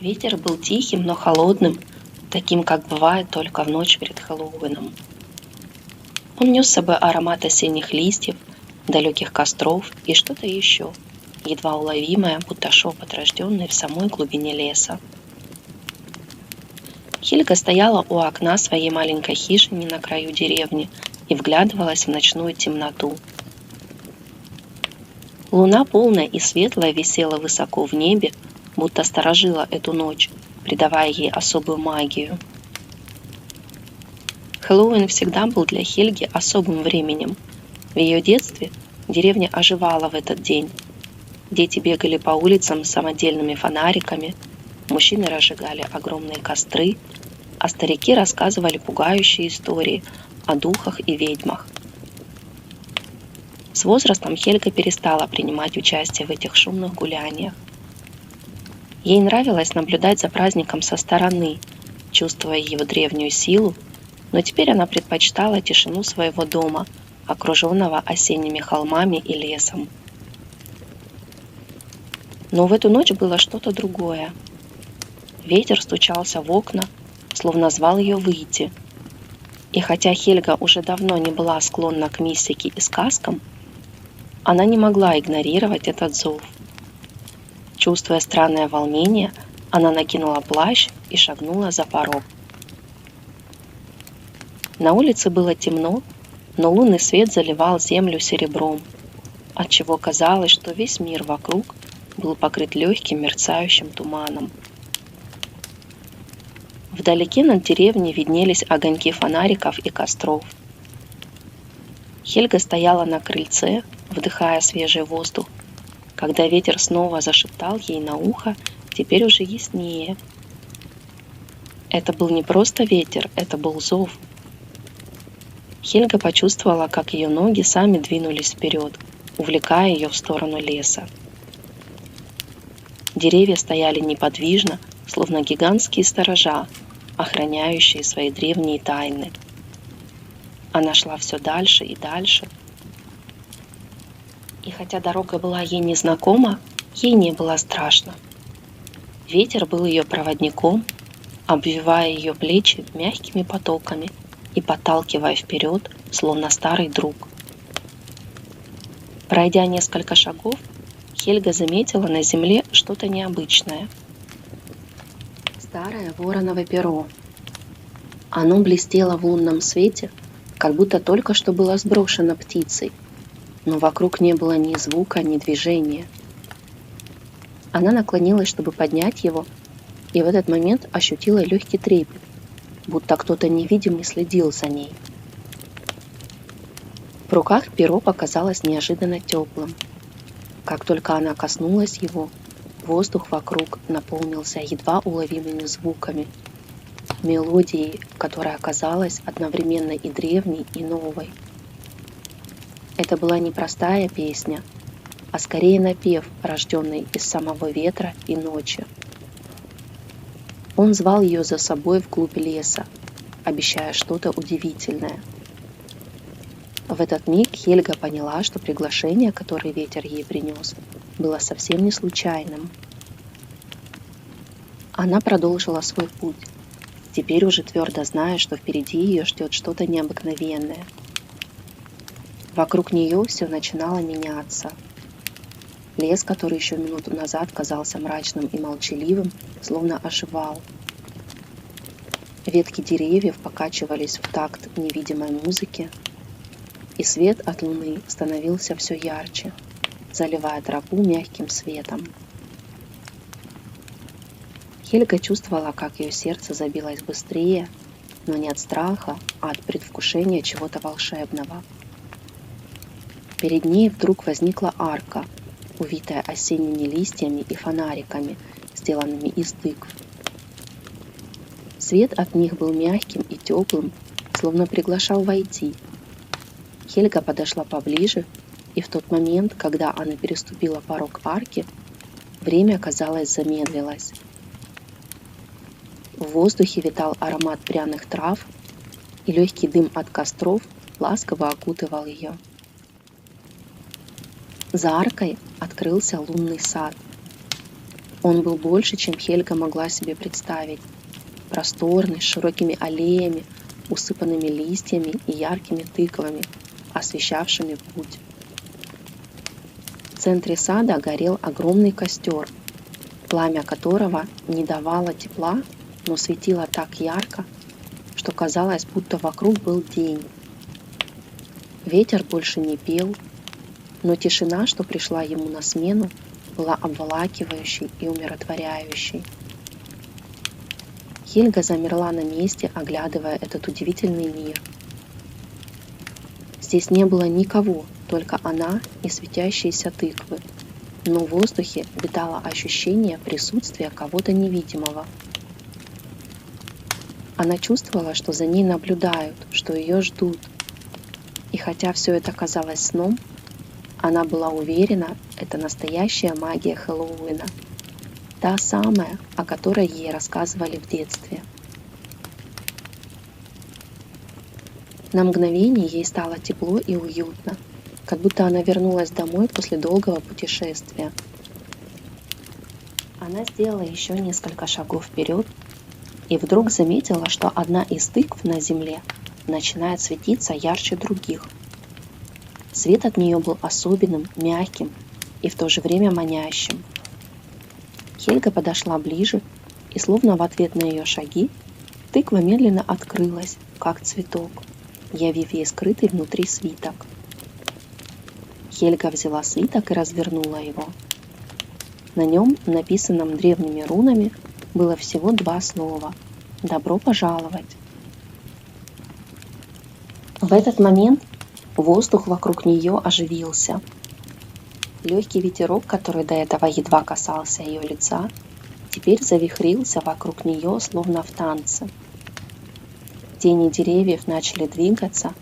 Ветер был тихим, но холодным, таким, как бывает только в ночь перед Хэллоуином. Он нес с собой аромат осенних листьев, далеких костров и что-то еще, едва уловимое, будто шепот, рожденный в самой глубине леса. Хельга стояла у окна своей маленькой хижины на краю деревни и вглядывалась в ночную темноту. Луна полная и светлая висела высоко в небе, будто сторожила эту ночь, придавая ей особую магию. Хэллоуин всегда был для Хельги особым временем. В ее детстве деревня оживала в этот день. Дети бегали по улицам с самодельными фонариками, мужчины разжигали огромные костры, а старики рассказывали пугающие истории о духах и ведьмах. С возрастом Хельга перестала принимать участие в этих шумных гуляниях. Ей нравилось наблюдать за праздником со стороны, чувствуя его древнюю силу, но теперь она предпочитала тишину своего дома, окруженного осенними холмами и лесом. Но в эту ночь было что-то другое. Ветер стучался в окна, словно звал ее выйти. И хотя Хельга уже давно не была склонна к мистике и сказкам, она не могла игнорировать этот зов. Чувствуя странное волнение, она накинула плащ и шагнула за порог. На улице было темно, но лунный свет заливал землю серебром, отчего казалось, что весь мир вокруг был покрыт легким мерцающим туманом. Вдалеке над деревней виднелись огоньки фонариков и костров. Хельга стояла на крыльце, вдыхая свежий воздух, когда ветер снова зашептал ей на ухо, теперь уже яснее. Это был не просто ветер, это был зов. Хельга почувствовала, как ее ноги сами двинулись вперед, увлекая ее в сторону леса. Деревья стояли неподвижно, словно гигантские сторожа, охраняющие свои древние тайны. Она шла все дальше и дальше. И хотя дорога была ей незнакома, ей не было страшно. Ветер был ее проводником, обвивая ее плечи мягкими потоками и подталкивая вперед, словно старый друг. Пройдя несколько шагов, Хельга заметила на земле что-то необычное. Старое вороново перо. Оно блестело в лунном свете, как будто только что было сброшено птицей, но вокруг не было ни звука, ни движения. Она наклонилась, чтобы поднять его, и в этот момент ощутила легкий трепет, будто кто-то невидимый следил за ней. В руках перо показалось неожиданно теплым. Как только она коснулась его, воздух вокруг наполнился едва уловимыми звуками, мелодией, которая оказалась одновременно и древней, и новой. Это была не простая песня, а скорее напев, рожденный из самого ветра и ночи. Он звал ее за собой вглубь леса, обещая что-то удивительное. В этот миг Хельга поняла, что приглашение, которое ветер ей принес, было совсем не случайным. Она продолжила свой путь, теперь уже твердо зная, что впереди ее ждет что-то необыкновенное. Вокруг нее все начинало меняться. Лес, который еще минуту назад казался мрачным и молчаливым, словно оживал. Ветки деревьев покачивались в такт невидимой музыки, и свет от луны становился все ярче, заливая тропу мягким светом. Хельга чувствовала, как ее сердце забилось быстрее, но не от страха, а от предвкушения чего-то волшебного. Перед ней вдруг возникла арка, увитая осенними листьями и фонариками, сделанными из тыкв. Свет от них был мягким и теплым, словно приглашал войти. Хельга подошла поближе, и в тот момент, когда она переступила порог арки, время, казалось, замедлилось. В воздухе витал аромат пряных трав, и легкий дым от костров ласково окутывал ее. За аркой открылся лунный сад. Он был больше, чем Хельга могла себе представить. Просторный, с широкими аллеями, усыпанными листьями и яркими тыквами, освещавшими путь. В центре сада горел огромный костер, пламя которого не давало тепла, но светило так ярко, что казалось, будто вокруг был день. Ветер больше не пел, но тишина, что пришла ему на смену, была обволакивающей и умиротворяющей. Хельга замерла на месте, оглядывая этот удивительный мир. Здесь не было никого, только она и светящиеся тыквы, но в воздухе витало ощущение присутствия кого-то невидимого. Она чувствовала, что за ней наблюдают, что ее ждут. И хотя все это казалось сном, она была уверена, это настоящая магия Хэллоуина. Та самая, о которой ей рассказывали в детстве. На мгновение ей стало тепло и уютно, как будто она вернулась домой после долгого путешествия. Она сделала еще несколько шагов вперед и вдруг заметила, что одна из тыкв на земле начинает светиться ярче других. Свет от нее был особенным, мягким и в то же время манящим. Хельга подошла ближе, и словно в ответ на ее шаги, тыква медленно открылась, как цветок, явив ей скрытый внутри свиток. Хельга взяла свиток и развернула его. На нем, написанном древними рунами, было всего 2 слова «Добро пожаловать». В этот момент воздух вокруг нее оживился. Легкий ветерок, который до этого едва касался ее лица, теперь завихрился вокруг нее, словно в танце. Тени деревьев начали двигаться,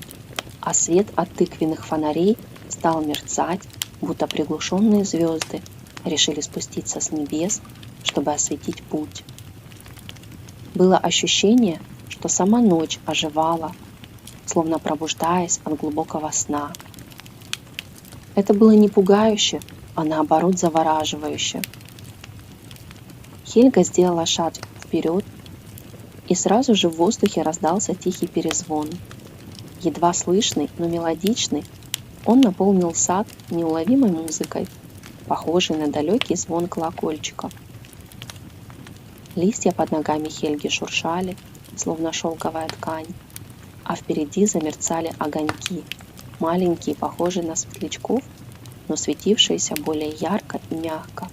а свет от тыквенных фонарей стал мерцать, будто приглушенные звезды решили спуститься с небес, чтобы осветить путь. Было ощущение, что сама ночь оживала, словно пробуждаясь от глубокого сна. Это было не пугающе, а наоборот завораживающе. Хельга сделала шаг вперед, и сразу же в воздухе раздался тихий перезвон. Едва слышный, но мелодичный, он наполнил сад неуловимой музыкой, похожей на далекий звон колокольчиков. Листья под ногами Хельги шуршали, словно шелковая ткань, а впереди замерцали огоньки, маленькие, похожие на светлячков, но светившиеся более ярко и мягко.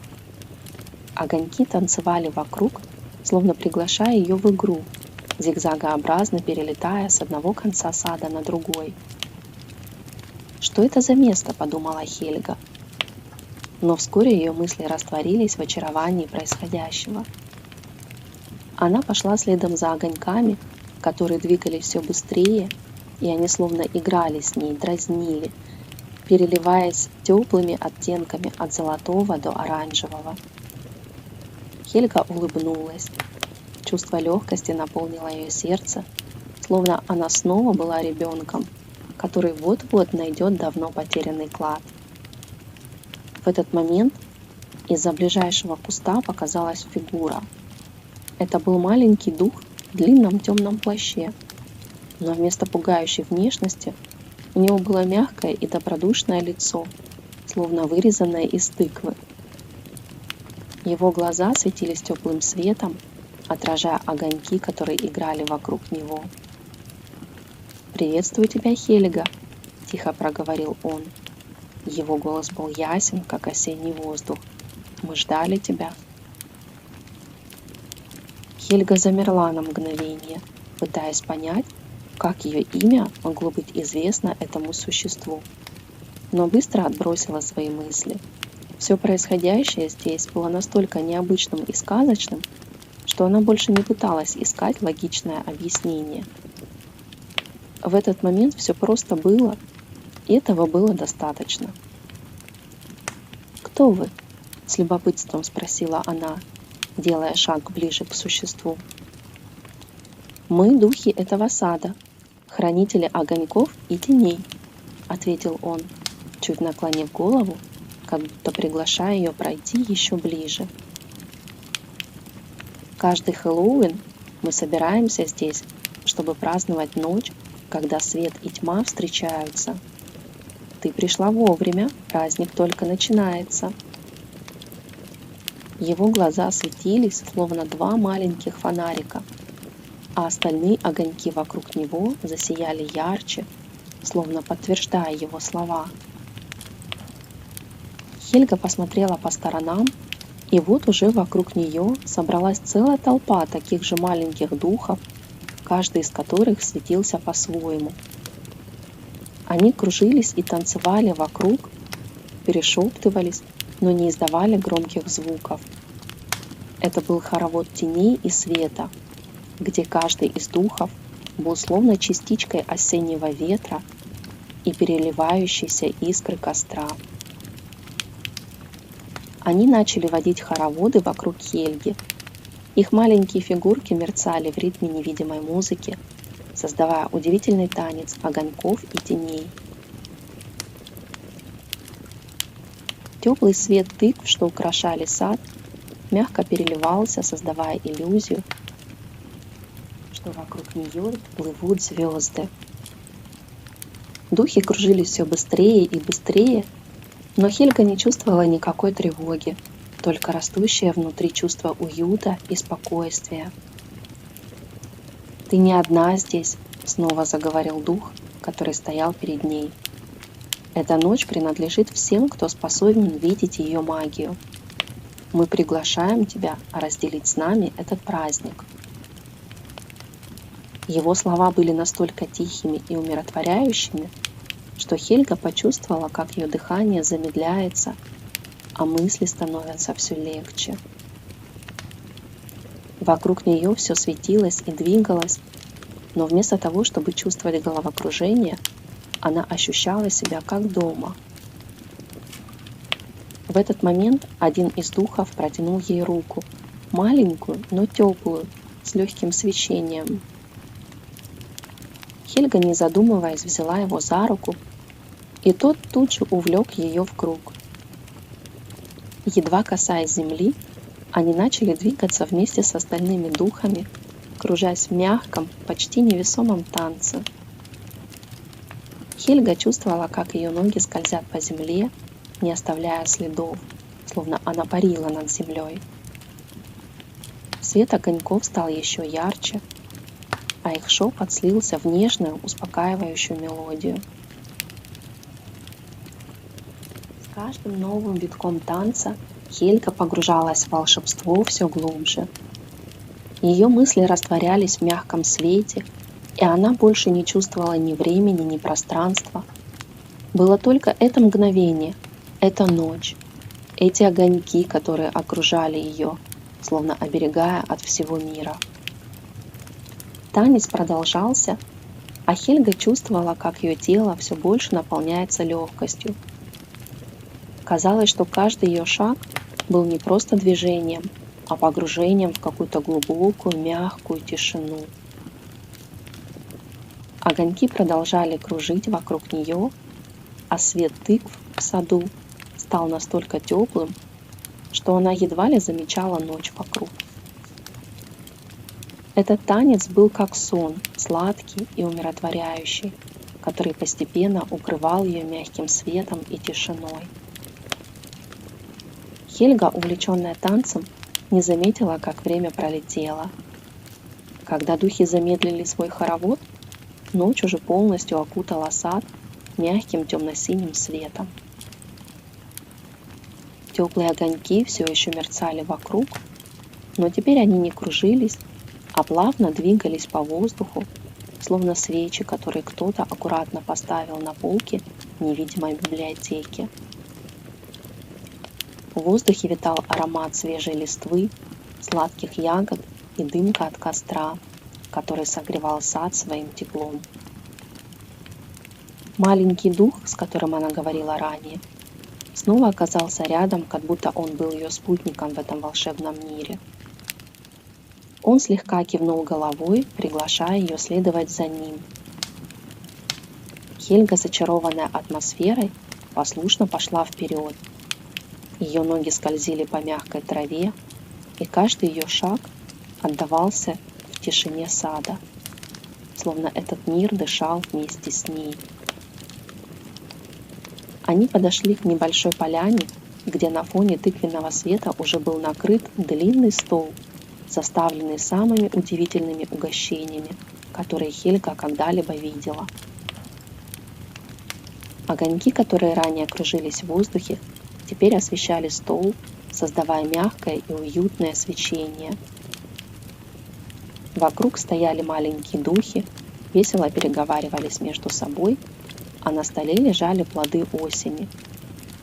Огоньки танцевали вокруг, словно приглашая ее в игру, зигзагообразно перелетая с одного конца сада на другой. «Что это за место?» — подумала Хельга. Но вскоре ее мысли растворились в очаровании происходящего. Она пошла следом за огоньками, которые двигались все быстрее, и они словно играли с ней, дразнили, переливаясь теплыми оттенками от золотого до оранжевого. Хельга улыбнулась. Чувство легкости наполнило ее сердце, словно она снова была ребенком, который вот-вот найдет давно потерянный клад. В этот момент из-за ближайшего куста показалась фигура. Это был маленький дух в длинном темном плаще, но вместо пугающей внешности у него было мягкое и добродушное лицо, словно вырезанное из тыквы. Его глаза светились теплым светом, отражая огоньки, которые играли вокруг него. «Приветствую тебя, Хельга», — тихо проговорил он. Его голос был ясен, как осенний воздух. «Мы ждали тебя». Хельга замерла на мгновение, пытаясь понять, как ее имя могло быть известно этому существу. Но быстро отбросила свои мысли. Все происходящее здесь было настолько необычным и сказочным, что она больше не пыталась искать логичное объяснение. В этот момент все просто было, и этого было достаточно. «Кто вы?» — с любопытством спросила она, делая шаг ближе к существу. «Мы духи этого сада, хранители огоньков и теней», — ответил он, чуть наклонив голову, как будто приглашая ее пройти еще ближе. Каждый Хэллоуин мы собираемся здесь, чтобы праздновать ночь, когда свет и тьма встречаются. Ты пришла вовремя, праздник только начинается. Его глаза светились, словно два маленьких фонарика, а остальные огоньки вокруг него засияли ярче, словно подтверждая его слова. Хельга посмотрела по сторонам, и вот уже вокруг нее собралась целая толпа таких же маленьких духов, каждый из которых светился по-своему. Они кружились и танцевали вокруг, перешептывались, но не издавали громких звуков. Это был хоровод теней и света, где каждый из духов был словно частичкой осеннего ветра и переливающейся искры костра. Они начали водить хороводы вокруг Хельги. Их маленькие фигурки мерцали в ритме невидимой музыки, создавая удивительный танец огоньков и теней. Теплый свет тыкв, что украшали сад, мягко переливался, создавая иллюзию, что вокруг нее плывут звезды. Духи кружились все быстрее и быстрее, но Хельга не чувствовала никакой тревоги, только растущее внутри чувство уюта и спокойствия. «Ты не одна здесь», — снова заговорил дух, который стоял перед ней. «Эта ночь принадлежит всем, кто способен видеть ее магию. Мы приглашаем тебя разделить с нами этот праздник». Его слова были настолько тихими и умиротворяющими, что Хельга почувствовала, как ее дыхание замедляется, а мысли становятся все легче. Вокруг нее все светилось и двигалось, но вместо того, чтобы чувствовать головокружение, она ощущала себя как дома. В этот момент один из духов протянул ей руку, маленькую, но теплую, с легким свечением. Хельга, не задумываясь, взяла его за руку, и тот тут же увлек ее в круг. Едва касаясь земли, они начали двигаться вместе с остальными духами, кружась в мягком, почти невесомом танце. Хельга чувствовала, как ее ноги скользят по земле, не оставляя следов, словно она парила над землей. Свет огоньков стал еще ярче, а их шепот слился в нежную, успокаивающую мелодию. С каждым новым витком танца Хельга погружалась в волшебство все глубже. Ее мысли растворялись в мягком свете, и она больше не чувствовала ни времени, ни пространства. Было только это мгновение, эта ночь, эти огоньки, которые окружали ее, словно оберегая от всего мира. Танец продолжался, а Хельга чувствовала, как ее тело все больше наполняется легкостью. Казалось, что каждый ее шаг был не просто движением, а погружением в какую-то глубокую, мягкую тишину. Огоньки продолжали кружить вокруг нее, а свет тыкв в саду стал настолько теплым, что она едва ли замечала ночь вокруг. Этот танец был как сон, сладкий и умиротворяющий, который постепенно укрывал ее мягким светом и тишиной. Хельга, увлеченная танцем, не заметила, как время пролетело. Когда духи замедлили свой хоровод, ночь уже полностью окутала сад мягким темно-синим светом. Теплые огоньки все еще мерцали вокруг, но теперь они не кружились, а плавно двигались по воздуху, словно свечи, которые кто-то аккуратно поставил на полке невидимой библиотеки. В воздухе витал аромат свежей листвы, сладких ягод и дымка от костра, который согревал сад своим теплом. Маленький дух, с которым она говорила ранее, снова оказался рядом, как будто он был ее спутником в этом волшебном мире. Он слегка кивнул головой, приглашая ее следовать за ним. Хельга, зачарованная атмосферой, послушно пошла вперед. Ее ноги скользили по мягкой траве, и каждый ее шаг отдавался в тишине сада, словно этот мир дышал вместе с ней. Они подошли к небольшой поляне, где на фоне тыквенного света уже был накрыт длинный стол, заставленный самыми удивительными угощениями, которые Хельга когда-либо видела. Огоньки, которые ранее кружились в воздухе, теперь освещали стол, создавая мягкое и уютное свечение. Вокруг стояли маленькие духи, весело переговаривались между собой, а на столе лежали плоды осени: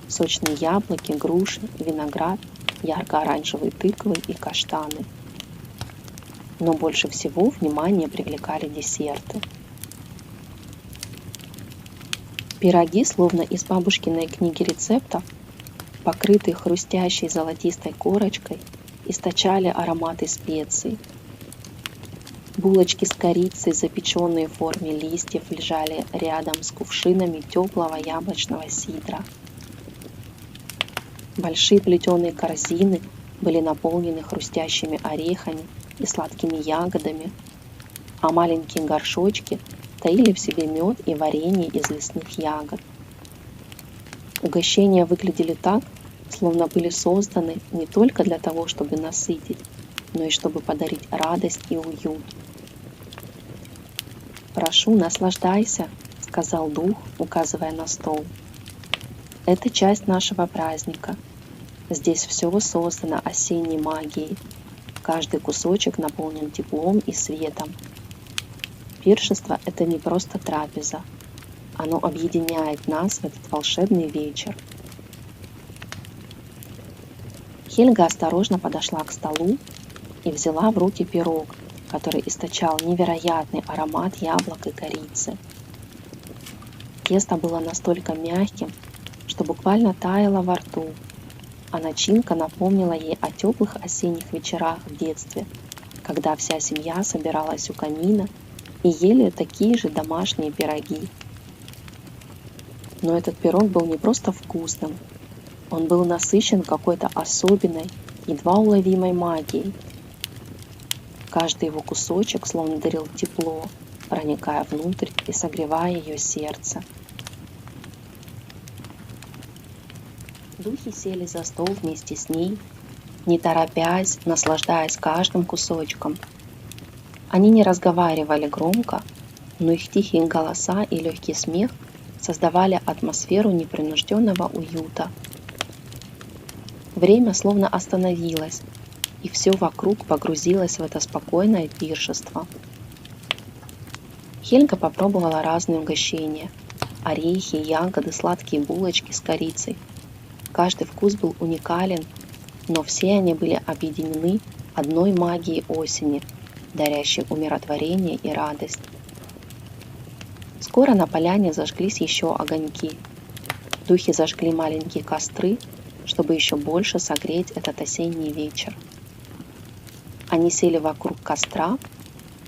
сочные яблоки, груши, виноград, ярко-оранжевые тыквы и каштаны. Но больше всего внимание привлекали десерты. Пироги, словно из бабушкиной книги рецептов, покрытые хрустящей золотистой корочкой, источали ароматы специй. Булочки с корицей, запеченные в форме листьев, лежали рядом с кувшинами теплого яблочного сидра. Большие плетеные корзины были наполнены хрустящими орехами и сладкими ягодами, а маленькие горшочки таили в себе мед и варенье из лесных ягод. Угощения выглядели так, словно были созданы не только для того, чтобы насытить, но и чтобы подарить радость и уют. «Прошу, наслаждайся», — сказал дух, указывая на стол. «Это часть нашего праздника. Здесь все создано осенней магией. Каждый кусочек наполнен теплом и светом. Пиршество — это не просто трапеза. Оно объединяет нас в этот волшебный вечер». Хельга осторожно подошла к столу и взяла в руки пирог, который источал невероятный аромат яблок и корицы. Тесто было настолько мягким, что буквально таяло во рту, а начинка напомнила ей о теплых осенних вечерах в детстве, когда вся семья собиралась у камина и ели такие же домашние пироги. Но этот пирог был не просто вкусным, он был насыщен какой-то особенной, едва уловимой магией. Каждый его кусочек словно дарил тепло, проникая внутрь и согревая ее сердце. Духи сели за стол вместе с ней, не торопясь, наслаждаясь каждым кусочком. Они не разговаривали громко, но их тихие голоса и легкий смех создавали атмосферу непринужденного уюта. Время словно остановилось, и все вокруг погрузилось в это спокойное пиршество. Хельга попробовала разные угощения: орехи, ягоды, сладкие булочки с корицей. Каждый вкус был уникален, но все они были объединены одной магией осени, дарящей умиротворение и радость. Скоро на поляне зажглись еще огоньки. Духи зажгли маленькие костры, чтобы еще больше согреть этот осенний вечер. Они сели вокруг костра,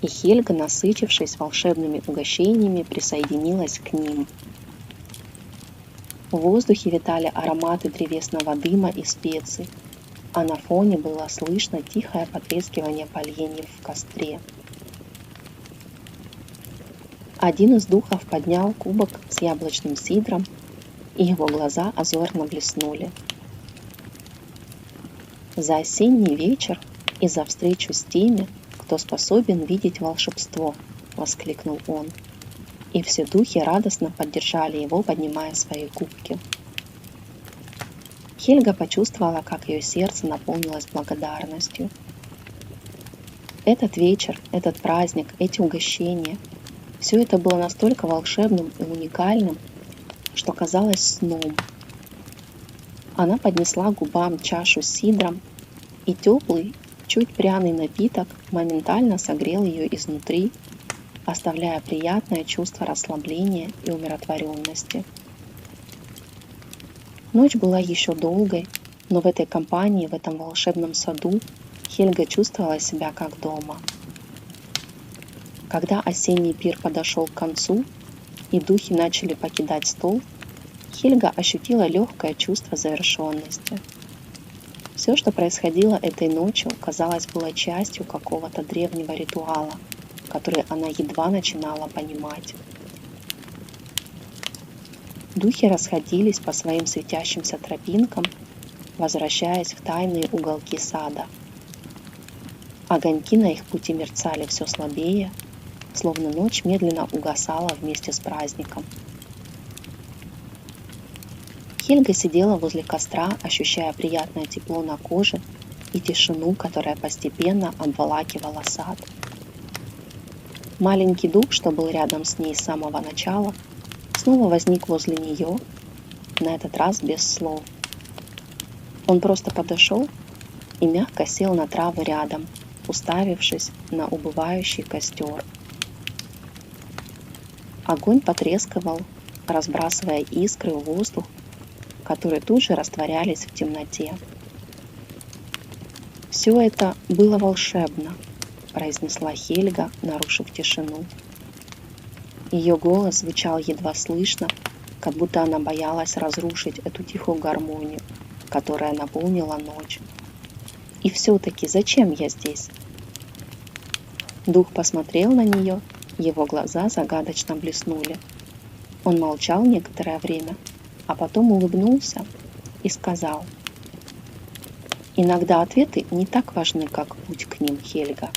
и Хельга, насытившись волшебными угощениями, присоединилась к ним. В воздухе витали ароматы древесного дыма и специй, а на фоне было слышно тихое потрескивание поленьев в костре. Один из духов поднял кубок с яблочным сидром, и его глаза озорно блеснули. «За осенний вечер и за встречу с теми, кто способен видеть волшебство!» — воскликнул он. И все духи радостно поддержали его, поднимая свои кубки. Хельга почувствовала, как ее сердце наполнилось благодарностью. Этот вечер, этот праздник, эти угощения — все это было настолько волшебным и уникальным, что казалось сном. Она поднесла к губам чашу с сидром, и теплый, чуть пряный напиток моментально согрел ее изнутри, оставляя приятное чувство расслабления и умиротворенности. Ночь была еще долгой, но в этой компании, в этом волшебном саду, Хельга чувствовала себя как дома. Когда осенний пир подошел к концу и духи начали покидать стол, Хельга ощутила легкое чувство завершенности. Все, что происходило этой ночью, казалось, было частью какого-то древнего ритуала, который она едва начинала понимать. Духи расходились по своим светящимся тропинкам, возвращаясь в тайные уголки сада. Огоньки на их пути мерцали все слабее, словно ночь медленно угасала вместе с праздником. Хельга сидела возле костра, ощущая приятное тепло на коже и тишину, которая постепенно обволакивала сад. Маленький дух, что был рядом с ней с самого начала, снова возник возле нее, на этот раз без слов. Он просто подошел и мягко сел на траву рядом, уставившись на убывающий костер. Огонь потрескивал, разбрасывая искры в воздух, которые тут же растворялись в темноте. «Все это было волшебно», — произнесла Хельга, нарушив тишину. Ее голос звучал едва слышно, как будто она боялась разрушить эту тихую гармонию, которая наполнила ночь. «И все-таки зачем я здесь?» Дух посмотрел на нее, его глаза загадочно блеснули. Он молчал некоторое время, а потом улыбнулся и сказал: «Иногда ответы не так важны, как путь к ним, Хельга.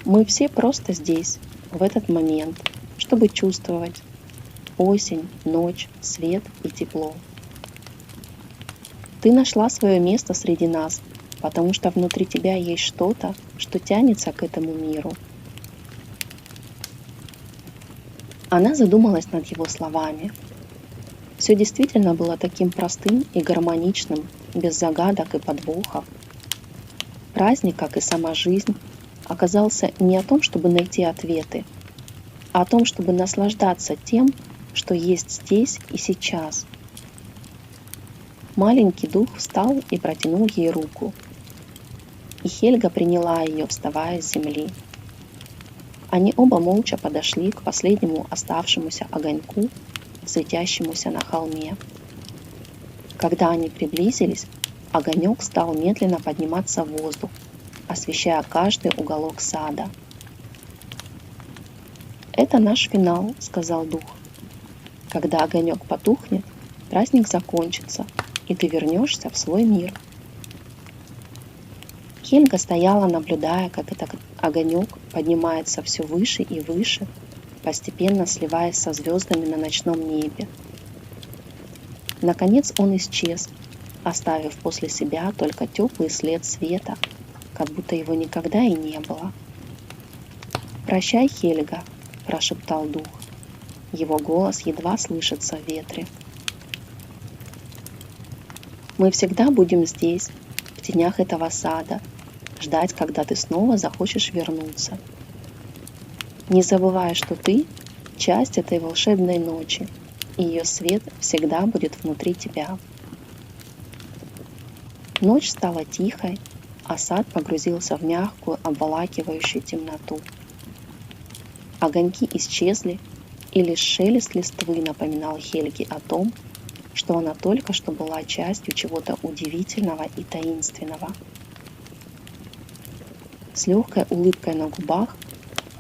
Мы все просто здесь, в этот момент, чтобы чувствовать осень, ночь, свет и тепло. Ты нашла свое место среди нас, потому что внутри тебя есть что-то, что тянется к этому миру». Она задумалась над его словами. Все действительно было таким простым и гармоничным, без загадок и подвохов. Праздник, как и сама жизнь, оказался не о том, чтобы найти ответы, а о том, чтобы наслаждаться тем, что есть здесь и сейчас. Маленький дух встал и протянул ей руку, и Хельга приняла ее, вставая с земли. Они оба молча подошли к последнему оставшемуся огоньку, светящемуся на холме. Когда они приблизились, огонек стал медленно подниматься в воздух, освещая каждый уголок сада. «Это наш финал», — сказал дух. «Когда огонек потухнет, праздник закончится, и ты вернешься в свой мир». Хельга стояла, наблюдая, как этот огонек поднимается все выше и выше, постепенно сливаясь со звездами на ночном небе. Наконец он исчез, оставив после себя только теплый след света, как будто его никогда и не было. «Прощай, Хельга», — прошептал дух. Его голос едва слышится в ветре. «Мы всегда будем здесь, в тенях этого сада, ждать, когда ты снова захочешь вернуться. Не забывай, что ты — часть этой волшебной ночи, и ее свет всегда будет внутри тебя». Ночь стала тихой, а сад погрузился в мягкую, обволакивающую темноту. Огоньки исчезли, и лишь шелест листвы напоминал Хельге о том, что она только что была частью чего-то удивительного и таинственного. С легкой улыбкой на губах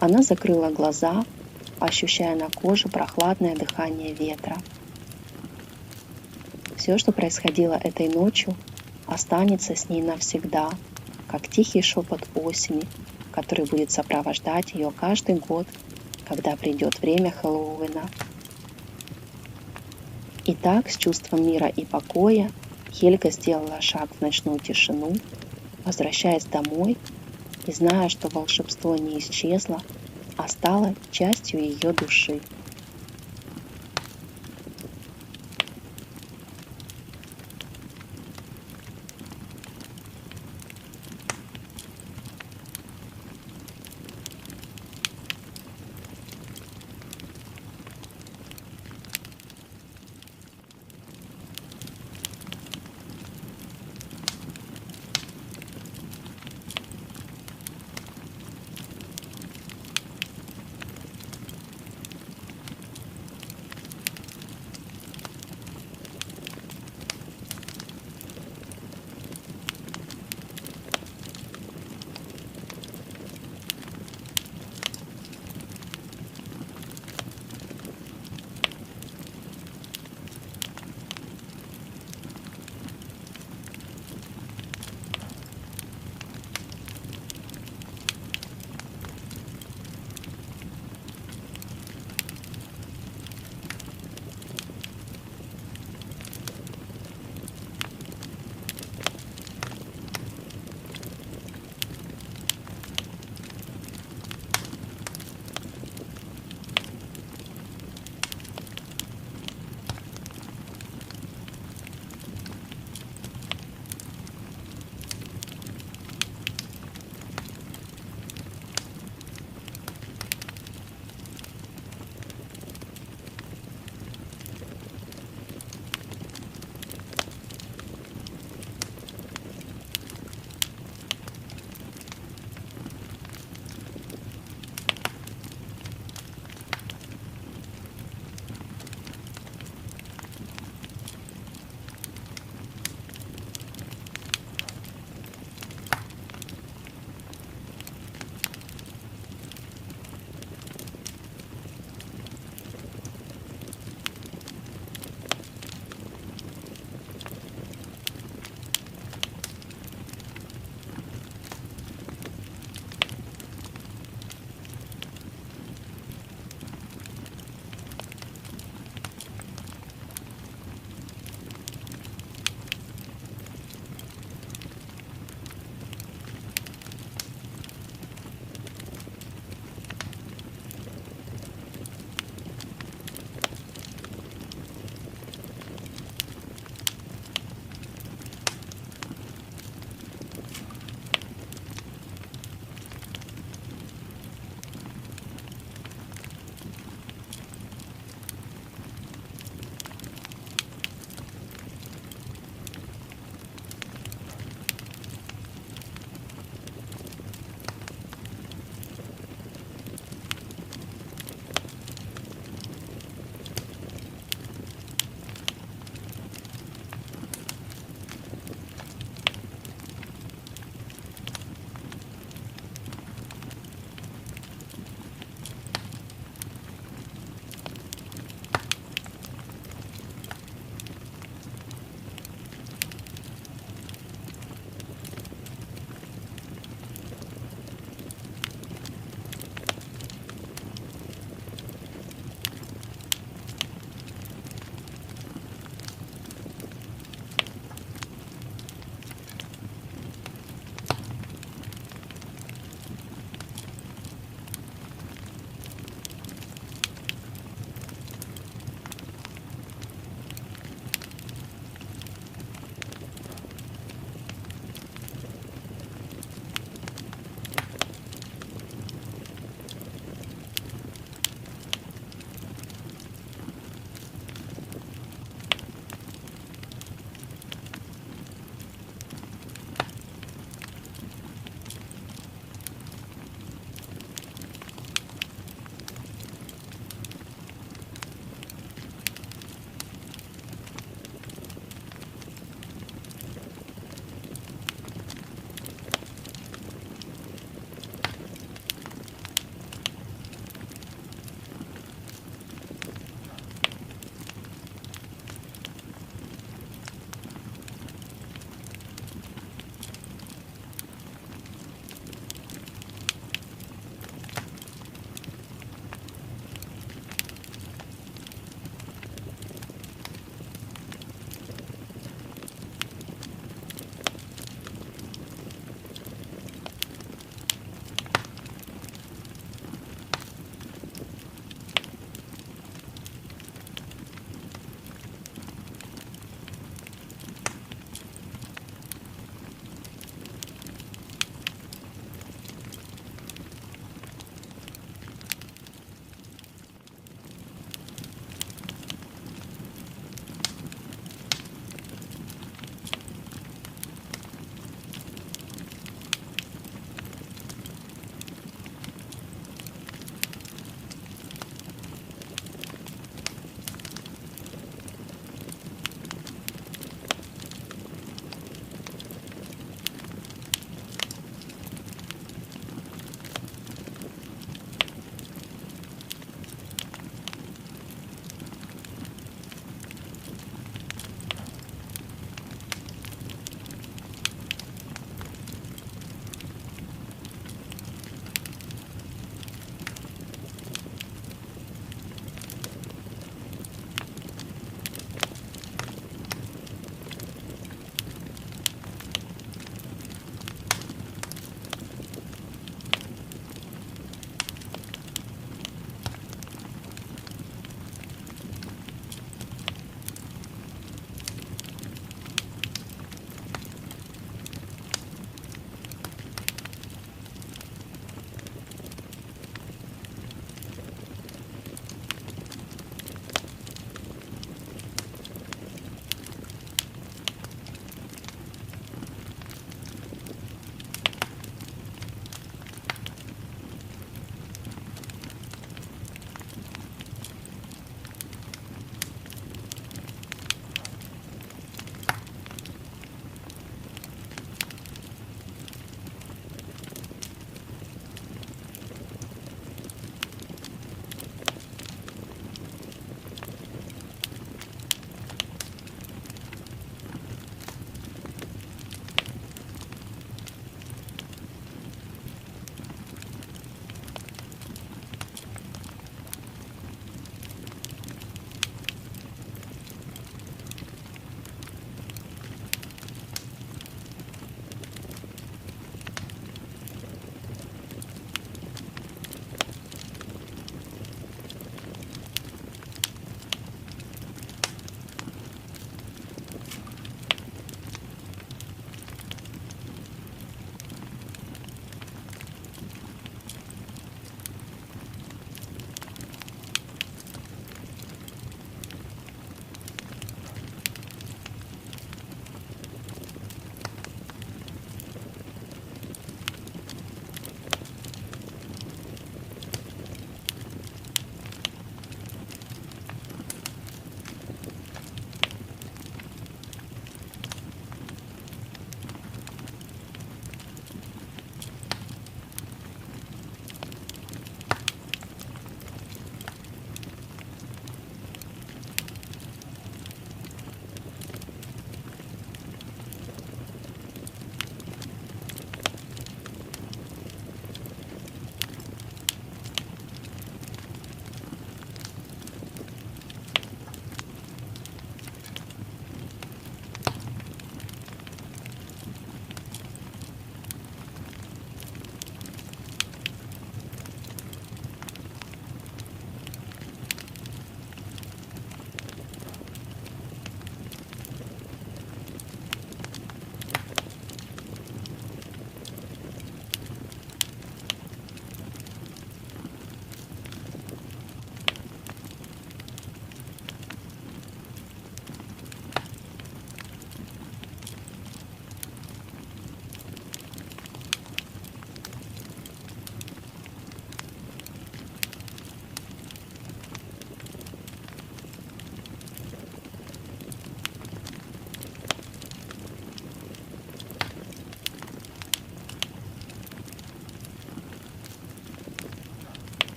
она закрыла глаза, ощущая на коже прохладное дыхание ветра. Все, что происходило этой ночью, останется с ней навсегда, как тихий шепот осени, который будет сопровождать ее каждый год, когда придет время Хэллоуина. Итак, с чувством мира и покоя Хельга сделала шаг в ночную тишину, возвращаясь домой и зная, что волшебство не исчезло, а стало частью ее души.